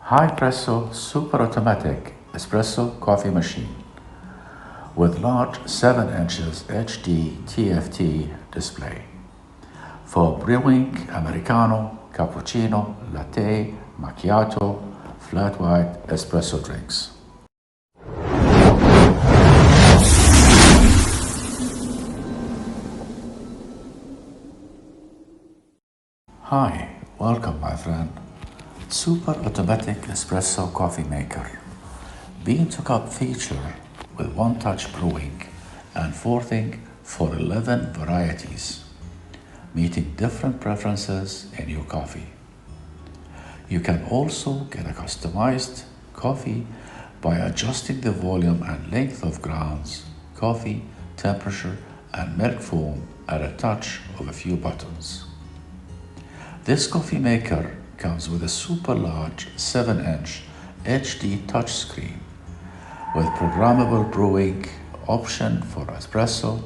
Hipresso super automatic espresso coffee machine with large 7 inches HD TFT display for brewing Americano, Cappuccino, Latte, Macchiato, flat white espresso drinks. Hi, welcome my friend. Super automatic espresso coffee maker. Bean to cup feature with one-touch brewing and forthing for 11 varieties, meeting different preferences in your coffee. You can also get a customized coffee by adjusting the volume and length of grounds, coffee, temperature, and milk foam at a touch of a few buttons. This coffee maker comes with a super large 7-inch HD touchscreen with programmable brewing option for espresso,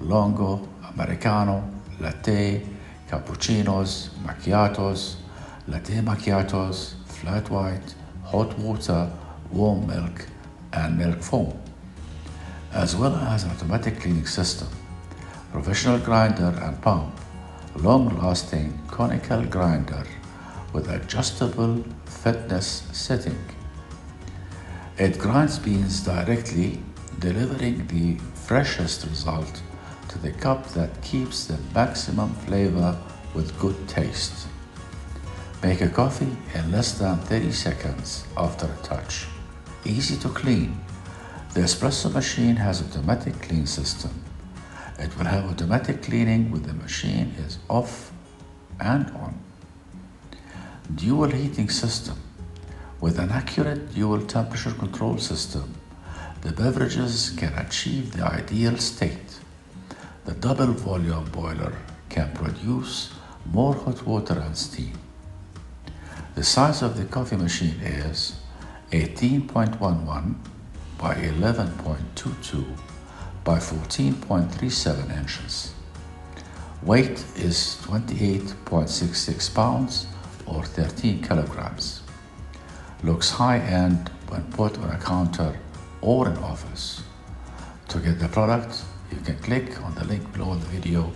lungo, Americano, latte, cappuccinos, macchiatos, latte macchiatos, flat white, hot water, warm milk, and milk foam, as well as an automatic cleaning system, professional grinder and pump, long-lasting conical grinder with adjustable fitness setting. It grinds beans directly, delivering the freshest result to the cup that keeps the maximum flavor with good taste. Make a coffee in less than 30 seconds after a touch. Easy to clean. The espresso machine has automatic clean system. It will have automatic cleaning when the machine is off and on. Dual heating system. With an accurate dual temperature control system, the beverages can achieve the ideal state. The double volume boiler can produce more hot water and steam. The size of the coffee machine is 18.11 by 11.22 by 14.37 inches. Weight is 28.66 pounds or 13 kilograms. Looks high-end when put on a counter or in office. To get the product, you can click on the link below the video.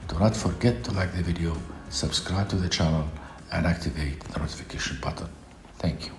Do not forget to like the video, subscribe to the channel, and activate the notification button. Thank you.